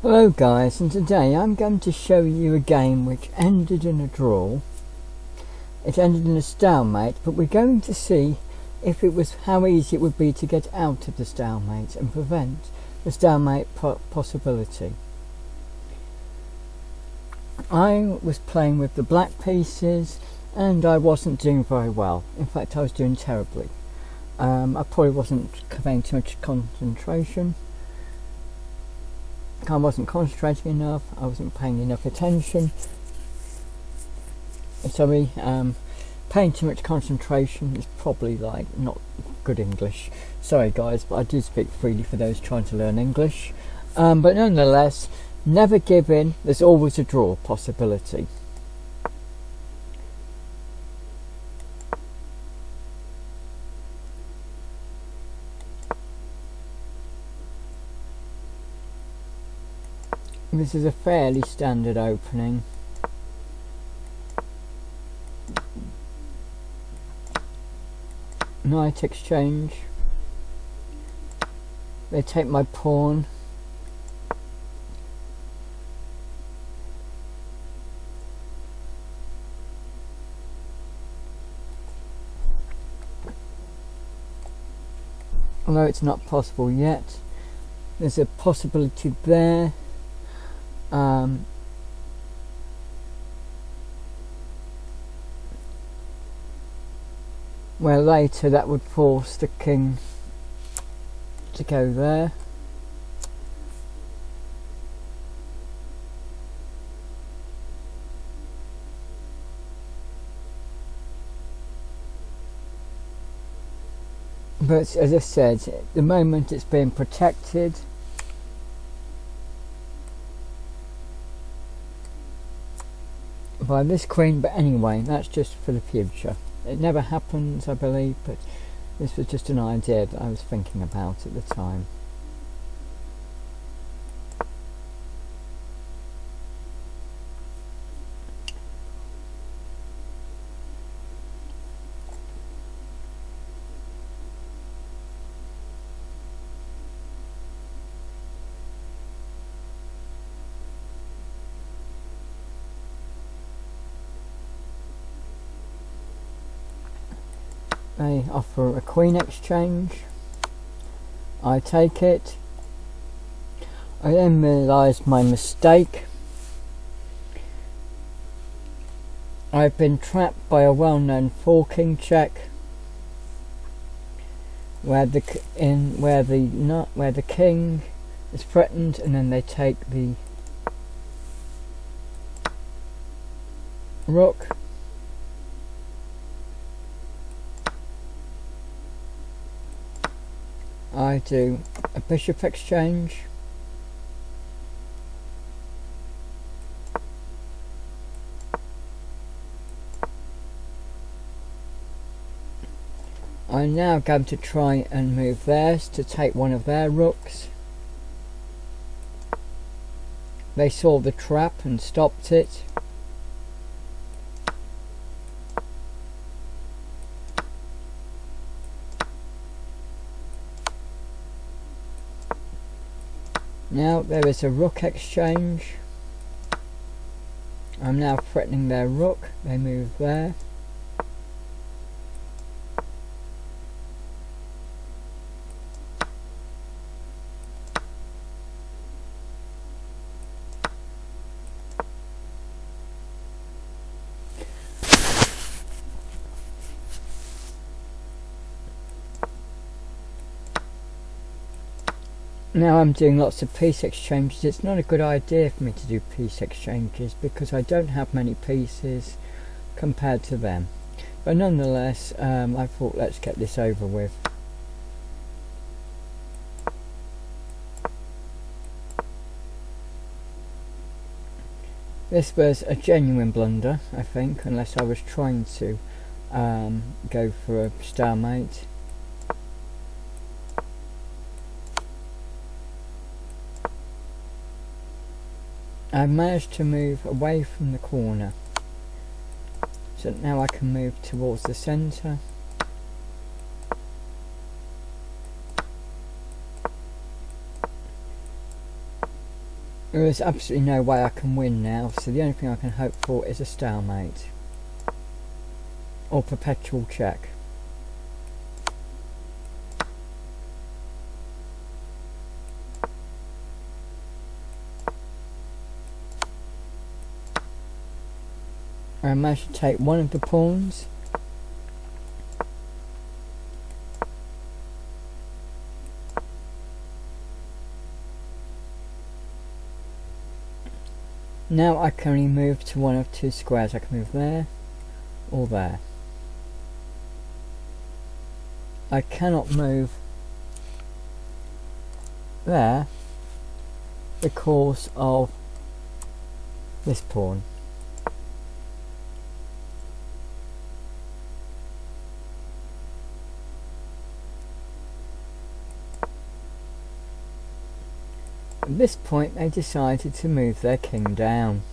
Hello guys, and today I'm going to show you a game which ended in a draw. It ended in a stalemate, but we're going to see if it was how easy it would be to get out of the stalemate and prevent the stalemate possibility. I was playing with the black pieces and I wasn't doing very well. In fact, I was doing terribly. I probably wasn't conveying too much concentration. I wasn't concentrating enough, I wasn't paying enough attention. Sorry, paying too much concentration is probably like not good English. Sorry guys, but I do speak freely for those trying to learn English. But nonetheless, never give in, there's always a draw possibility. This is a fairly standard opening. Knight exchange. They take my pawn. Although it's not possible yet, there's a possibility there. Where later that would force the king to go there. But as I said, at the moment it's being protected. By this queen, but anyway, that's just for the future. It never happens, I believe, but this was just an idea that I was thinking about at the time. They offer a queen exchange. I take it. I then realise my mistake. I've been trapped by a well-known forking check, where the king is threatened, and then they take the rook. I do a bishop exchange. I'm now going to try and move theirs to take one of their rooks. They saw the trap and stopped it. Now there is a rook exchange. I'm now threatening their rook. They move there. Now I'm doing lots of piece exchanges. It's not a good idea for me to do piece exchanges because I don't have many pieces compared to them. But nonetheless, I thought let's get this over with. This was a genuine blunder, I think, unless I was trying to go for a stalemate. I've managed to move away from the corner, so now I can move towards the centre. There is absolutely no way I can win now, so the only thing I can hope for is a stalemate or perpetual check. I managed to take one of the pawns. Now I can only move to one of two squares. I can move there or there. I cannot move there because of this pawn. At this point they decided to move their king down.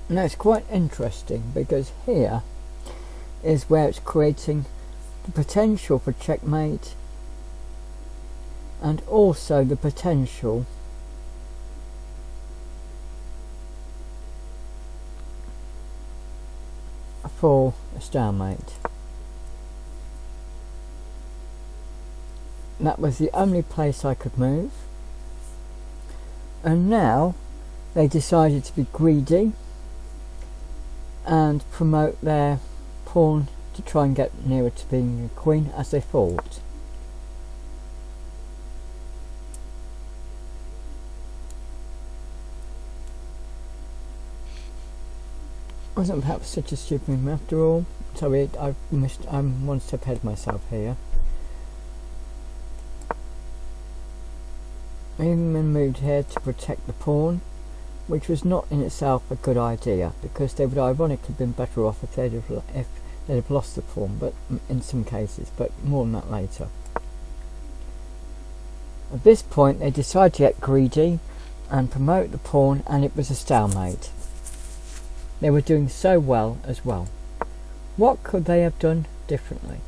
Now it's quite interesting because here is where it's creating the potential for checkmate and also the potential for a stalemate. That was the only place I could move, and now they decided to be greedy and promote their pawn to try and get nearer to being a queen as they thought. Wasn't perhaps such a stupid move after all. Sorry, I'm one step ahead of myself here. I even moved here to protect the pawn, which was not in itself a good idea because they would ironically have been better off if they'd have lost the pawn, but in some cases, but more on that later. At this point they decided to get greedy and promote the pawn, and it was a stalemate. They were doing so well as well. What could they have done differently?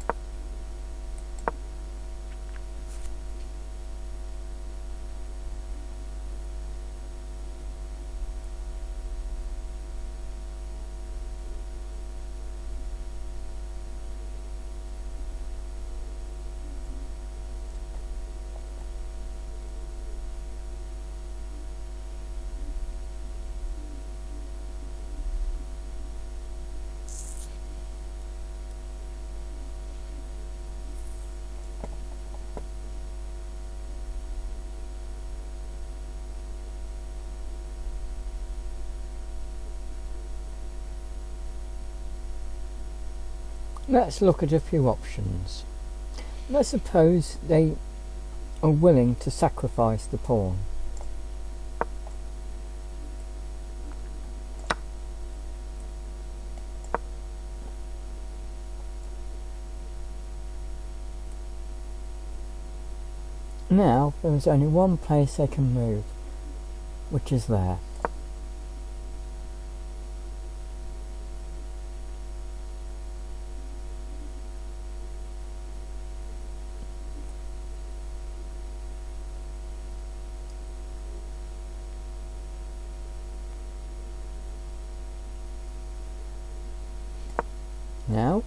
Let's look at a few options. Let's suppose they are willing to sacrifice the pawn. Now there is only one place they can move, which is there. Now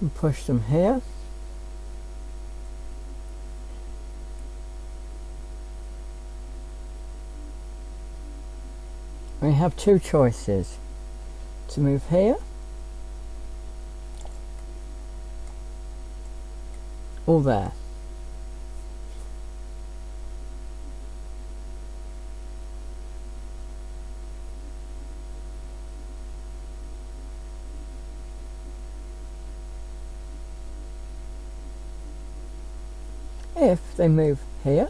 we push them here. We have two choices: to move here or there. If they move here,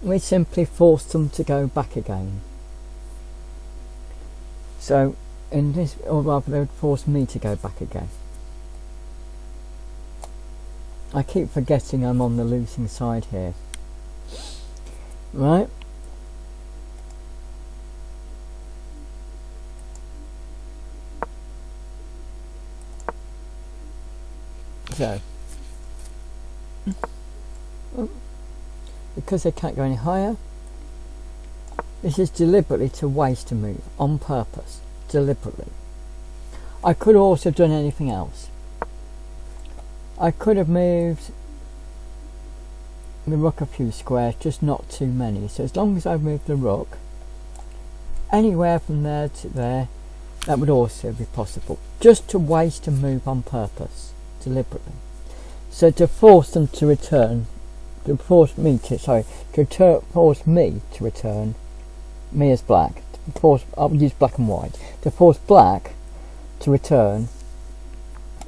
we simply force them to go back again. So in this, or rather they would force me to go back again. I keep forgetting I'm on the losing side here. Right. So, because they can't go any higher, this is deliberately to waste a move, on purpose, deliberately. I could also have done anything else. I could have moved the rook a few squares, just not too many. So as long as I moved the rook anywhere from there to there, that would also be possible. Just to waste a move on purpose, deliberately. So to force them to return, to force me to return, me as black, I'll use black and white, to force black to return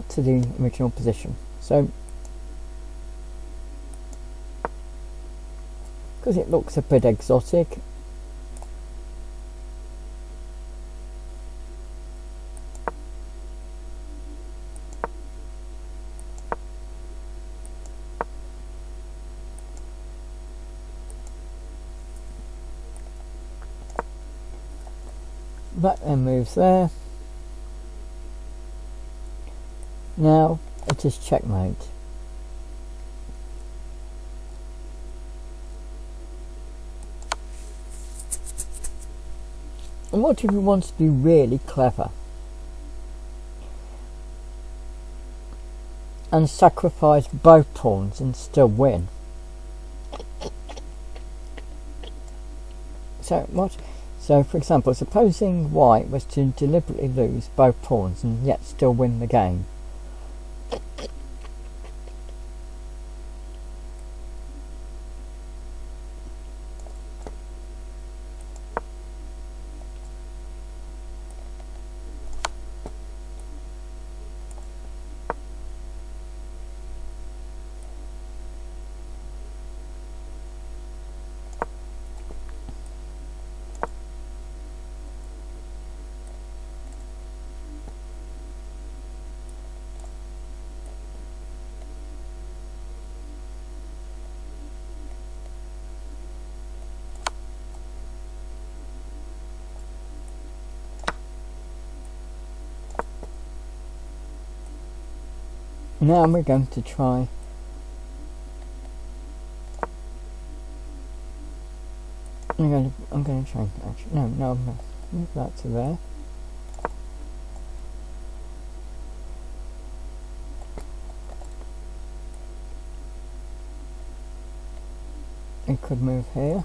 to the original position. So, because it looks a bit exotic, that then moves there. Now it is checkmate. And what if we want to be really clever and sacrifice both pawns and still win? So what? So for example, supposing white was to deliberately lose both pawns and yet still win the game. Now we're going to try I'm going to try actually no, I'm going to move that to there. It could move here.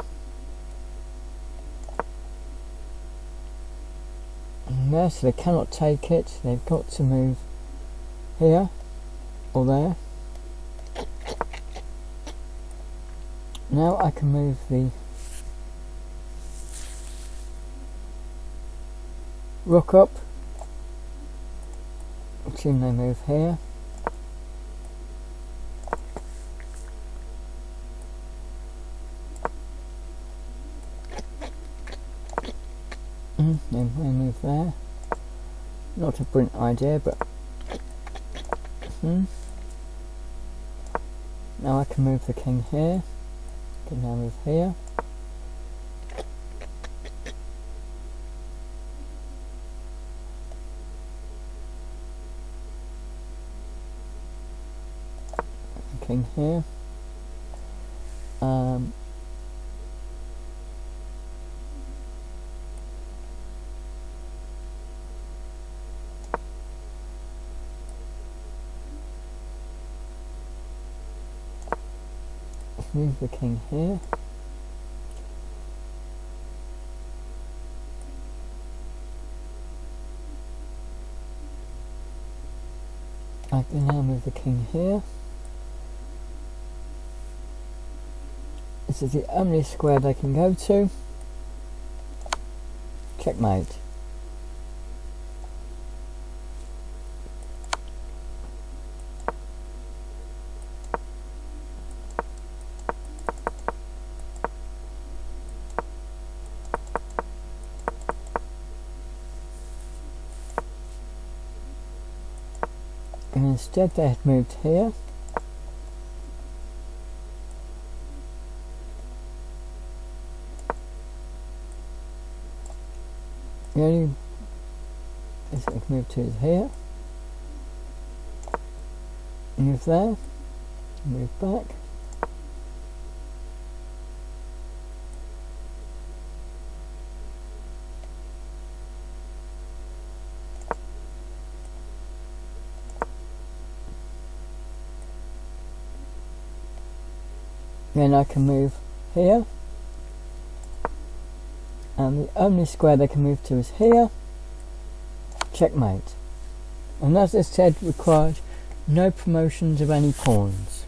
And there, so they cannot take it. They've got to move here or there. Now I can move the rook up. Assume they move here. They move there. Not a brilliant idea, but now I can move the king here. Can now move here. King here. Move the king here. I can now move the king here. This is the only square they can go to. Checkmate. And instead they had moved here. The only place I can move to is here. Move there. Move back. Then I can move here, and the only square they can move to is here. Checkmate. And as I said, required no promotions of any pawns.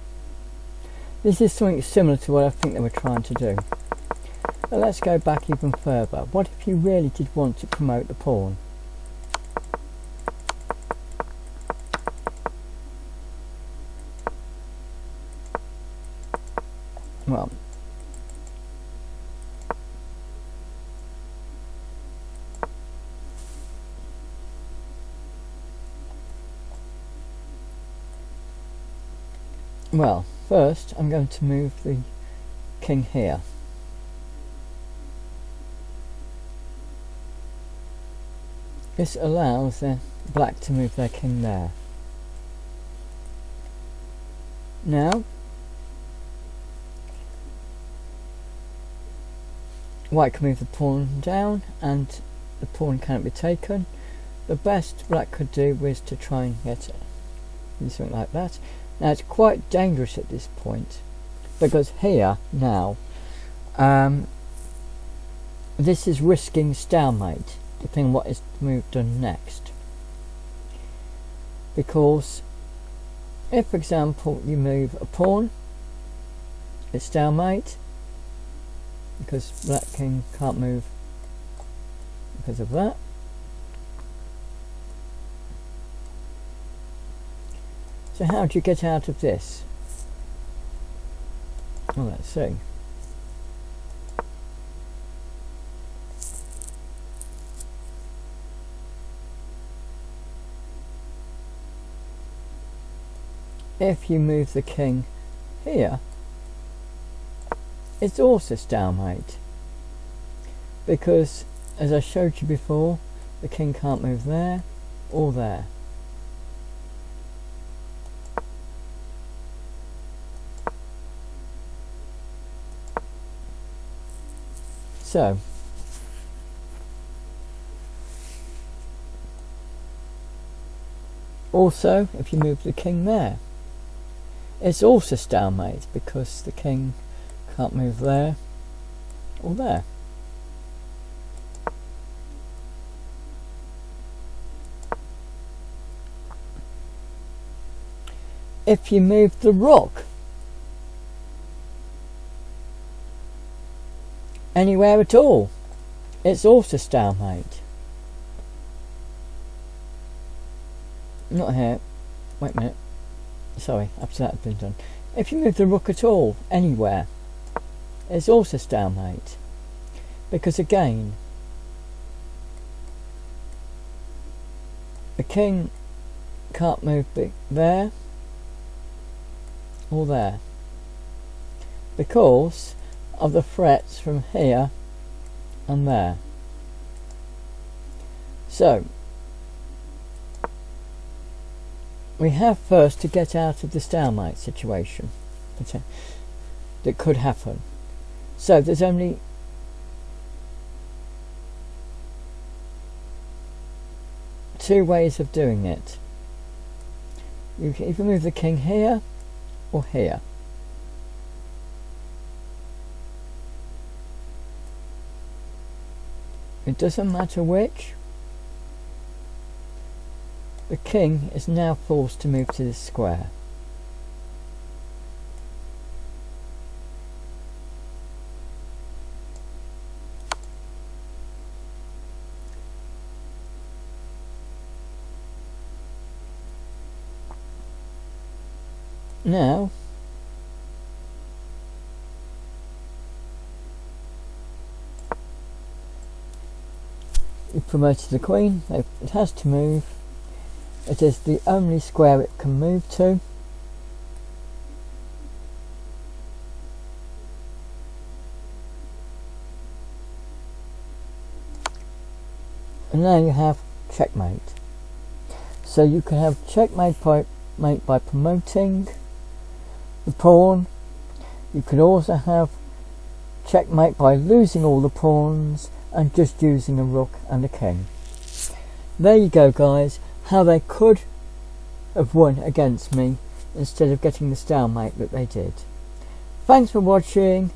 This is something similar to what I think they were trying to do. But let's go back even further. What if you really did want to promote the pawn? Well, first I'm going to move the king here. This allows the black to move their king there. Now, white can move the pawn down and the pawn cannot be taken. The best black could do was to try and get it. Do something like that. Now it's quite dangerous at this point, because here now this is risking stalemate depending on what is done next. Because if, for example, you move a pawn, it's stalemate, because black king can't move because of that. So how do you get out of this? Well, let's see. If you move the king here, it's also stalemate, because as I showed you before, the king can't move there or there. So also, if you move the king there, it's also stalemate, because the king can't move there or there. If you move the rook anywhere at all, it's also stalemate. Not here. Wait a minute. Sorry, after that had been done. If you move the rook at all, anywhere, it's also stalemate. Because again, the king can't move there or there, because of the threats from here and there. So we have first to get out of the stalemate situation that could happen. So there's only two ways of doing it. You can either move the king here or here. It doesn't matter which. The king is now forced to move to this square. Now you've promoted the queen, it has to move. It is the only square it can move to. and now you have checkmate. So you can have checkmate by promoting the pawn. You could also have checkmate by losing all the pawns and just using a rook and a king. There you go, guys, how they could have won against me instead of getting the stalemate that they did. Thanks for watching.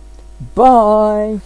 Bye.